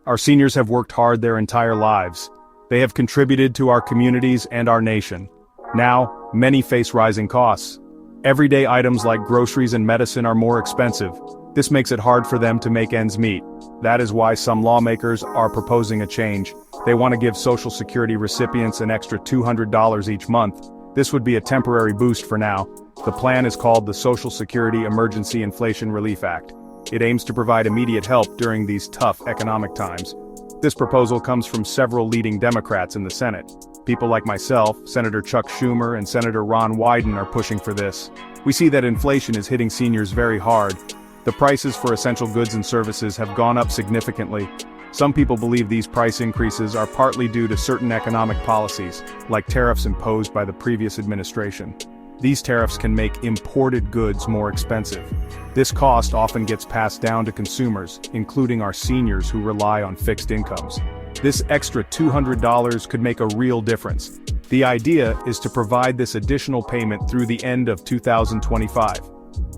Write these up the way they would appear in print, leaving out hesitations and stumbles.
Our seniors have worked hard their entire lives. They have contributed to our communities and our nation. Now, many face rising costs. Everyday items like groceries and medicine are more expensive. This makes it hard for them to make ends meet. That is why some lawmakers are proposing a change. They want to give Social Security recipients an extra $200 each month. This would be a temporary boost for now. The plan is called the Social Security Emergency Inflation Relief Act. It aims to provide immediate help during these tough economic times. This proposal comes from several leading Democrats in the Senate. People like myself, Senator Chuck Schumer and Senator Ron Wyden are pushing for this. We see that inflation is hitting seniors very hard. The prices for essential goods and services have gone up significantly. Some people believe these price increases are partly due to certain economic policies, like tariffs imposed by the previous administration. These tariffs can make imported goods more expensive. This cost often gets passed down to consumers, including our seniors who rely on fixed incomes. This extra $200 could make a real difference. The idea is to provide this additional payment through the end of 2025.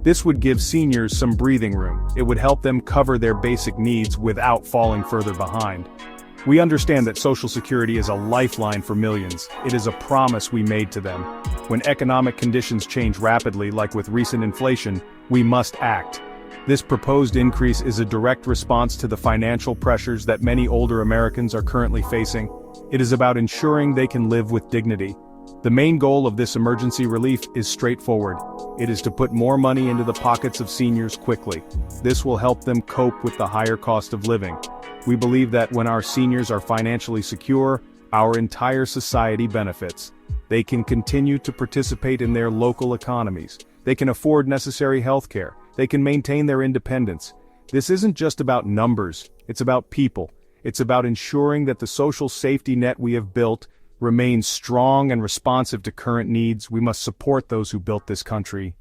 This would give seniors some breathing room. It would help them cover their basic needs without falling further behind. We understand that Social Security is a lifeline for millions. It is a promise we made to them. When economic conditions change rapidly, like with recent inflation, we must act. This proposed increase is a direct response to the financial pressures that many older Americans are currently facing. It is about ensuring they can live with dignity. The main goal of this emergency relief is straightforward. It is to put more money into the pockets of seniors quickly. This will help them cope with the higher cost of living. We believe that when our seniors are financially secure, our entire society benefits. They can continue to participate in their local economies. They can afford necessary health care. They can maintain their independence. This isn't just about numbers, it's about people. It's about ensuring that the social safety net we have built remains strong and responsive to current needs. We must support those who built this country.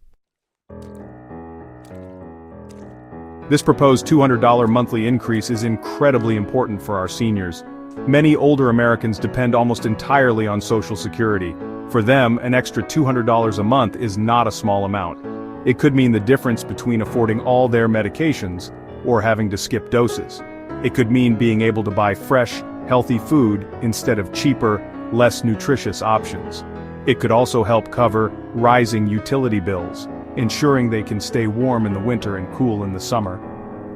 This proposed $200 monthly increase is incredibly important for our seniors. Many older Americans depend almost entirely on Social Security. For them, an extra $200 a month is not a small amount. It could mean the difference between affording all their medications or having to skip doses. It could mean being able to buy fresh, healthy food instead of cheaper, less nutritious options. It could also help cover rising utility bills, ensuring they can stay warm in the winter and cool in the summer.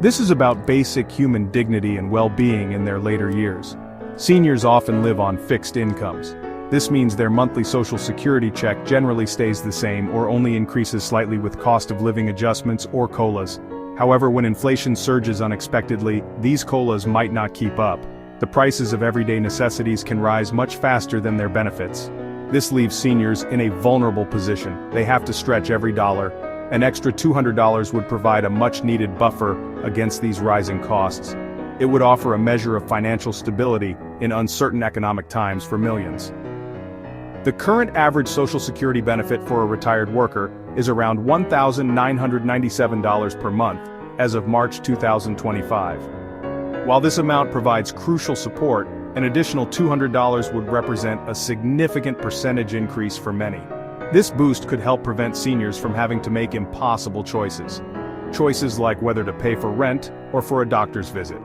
This is about basic human dignity and well-being in their later years. Seniors often live on fixed incomes. This means their monthly Social Security check generally stays the same or only increases slightly with cost of living adjustments or COLAs. However, when inflation surges unexpectedly, these COLAs might not keep up. The prices of everyday necessities can rise much faster than their benefits. This leaves seniors in a vulnerable position. They have to stretch every dollar. An extra $200 would provide a much-needed buffer against these rising costs. It would offer a measure of financial stability in uncertain economic times for millions. The current average Social Security benefit for a retired worker is around $1,997 per month as of March 2025. While this amount provides crucial support, an additional $200 would represent a significant percentage increase for many. This boost could help prevent seniors from having to make impossible choices. Choices like whether to pay for rent or for a doctor's visit.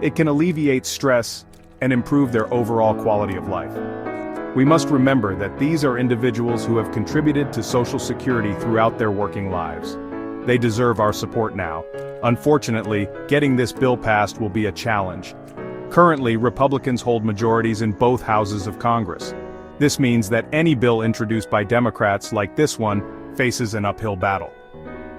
It can alleviate stress and improve their overall quality of life. We must remember that these are individuals who have contributed to Social Security throughout their working lives. They deserve our support now. Unfortunately, getting this bill passed will be a challenge. Currently, Republicans hold majorities in both houses of Congress. This means that any bill introduced by Democrats, like this one, faces an uphill battle.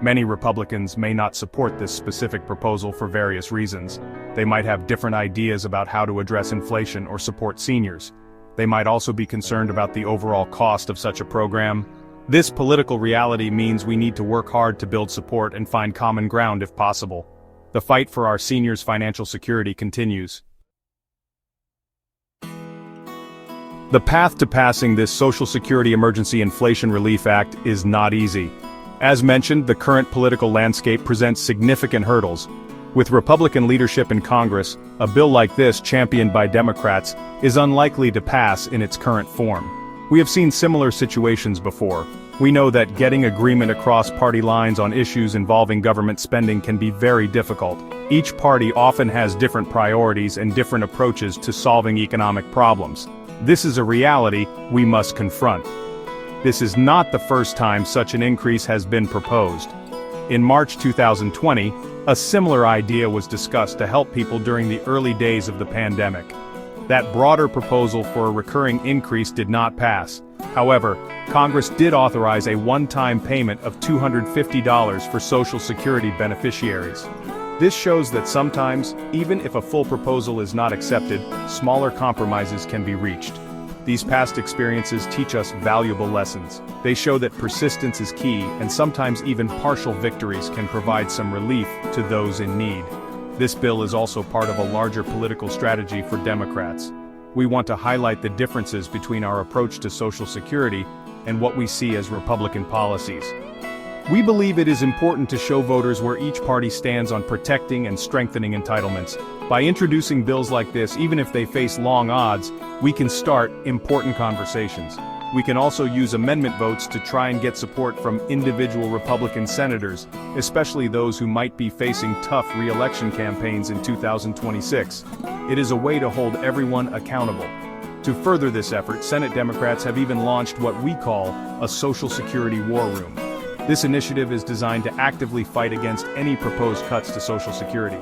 Many Republicans may not support this specific proposal for various reasons. They might have different ideas about how to address inflation or support seniors. They might also be concerned about the overall cost of such a program. This political reality means we need to work hard to build support and find common ground if possible. The fight for our seniors' financial security continues. The path to passing this Social Security Emergency Inflation Relief Act is not easy. As mentioned, the current political landscape presents significant hurdles. With Republican leadership in Congress, a bill like this, championed by Democrats, is unlikely to pass in its current form. We have seen similar situations before. We know that getting agreement across party lines on issues involving government spending can be very difficult. Each party often has different priorities and different approaches to solving economic problems. This is a reality we must confront. This is not the first time such an increase has been proposed. In March 2020, a similar idea was discussed to help people during the early days of the pandemic. That broader proposal for a recurring increase did not pass. However, Congress did authorize a one-time payment of $250 for Social Security beneficiaries. This shows that sometimes, even if a full proposal is not accepted, smaller compromises can be reached. These past experiences teach us valuable lessons. They show that persistence is key, and sometimes even partial victories can provide some relief to those in need. This bill is also part of a larger political strategy for Democrats. We want to highlight the differences between our approach to Social Security and what we see as Republican policies. We believe it is important to show voters where each party stands on protecting and strengthening entitlements. By introducing bills like this, even if they face long odds, we can start important conversations. We can also use amendment votes to try and get support from individual Republican senators, especially those who might be facing tough re-election campaigns in 2026. It is a way to hold everyone accountable. To further this effort, Senate Democrats have even launched what we call a Social Security War Room. This initiative is designed to actively fight against any proposed cuts to Social Security.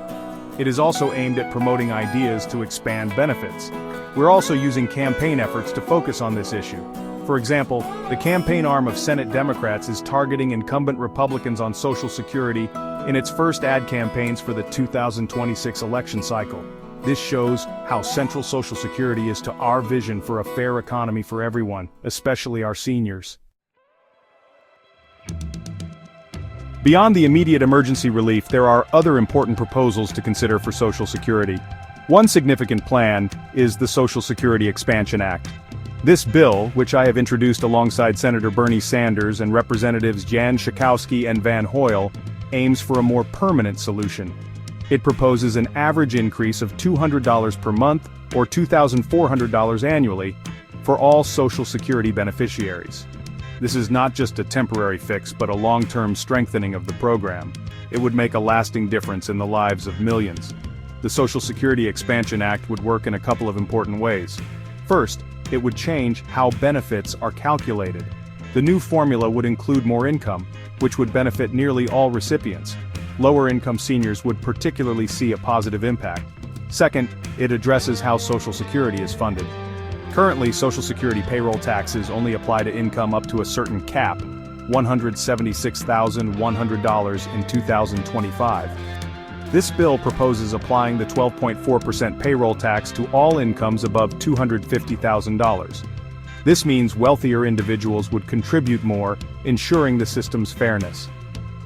It is also aimed at promoting ideas to expand benefits. We're also using campaign efforts to focus on this issue. For example, the campaign arm of Senate Democrats is targeting incumbent Republicans on Social Security in its first ad campaigns for the 2026 election cycle. This shows how central Social Security is to our vision for a fair economy for everyone, especially our seniors. Beyond the immediate emergency relief, there are other important proposals to consider for Social Security. One significant plan is the Social Security Expansion Act. This bill, which I have introduced alongside Senator Bernie Sanders and Representatives Jan Schakowsky and Van Hoyle, aims for a more permanent solution. It proposes an average increase of $200 per month or $2,400 annually for all Social Security beneficiaries. This is not just a temporary fix but a long-term strengthening of the program. It would make a lasting difference in the lives of millions. The Social Security Expansion Act would work in a couple of important ways. First, it would change how benefits are calculated. The new formula would include more income, which would benefit nearly all recipients. Lower-income seniors would particularly see a positive impact. Second, it addresses how Social Security is funded. Currently, Social Security payroll taxes only apply to income up to a certain cap, $176,100 in 2025. This bill proposes applying the 12.4% payroll tax to all incomes above $250,000. This means wealthier individuals would contribute more, ensuring the system's fairness.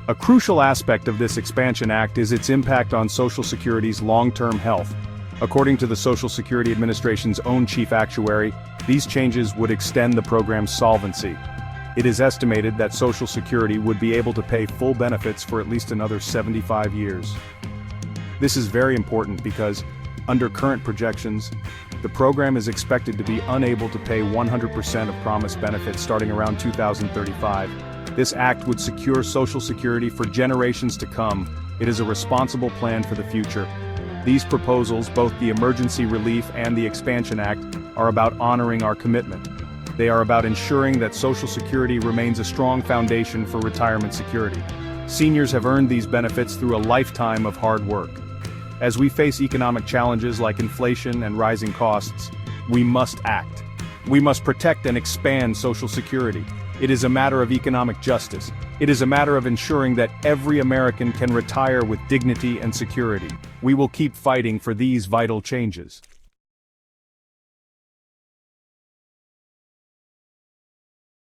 A crucial aspect of this Expansion Act is its impact on Social Security's long-term health. According to the Social Security Administration's own chief actuary, these changes would extend the program's solvency. It is estimated that Social Security would be able to pay full benefits for at least another 75 years. This is very important because, under current projections, the program is expected to be unable to pay 100% of promised benefits starting around 2035. This act would secure Social Security for generations to come. It is a responsible plan for the future. These proposals, both the Emergency Relief and the Expansion Act, are about honoring our commitment. They are about ensuring that Social Security remains a strong foundation for retirement security. Seniors have earned these benefits through a lifetime of hard work. As we face economic challenges like inflation and rising costs, we must act. We must protect and expand Social Security. It is a matter of economic justice. It is a matter of ensuring that every American can retire with dignity and security. We will keep fighting for these vital changes.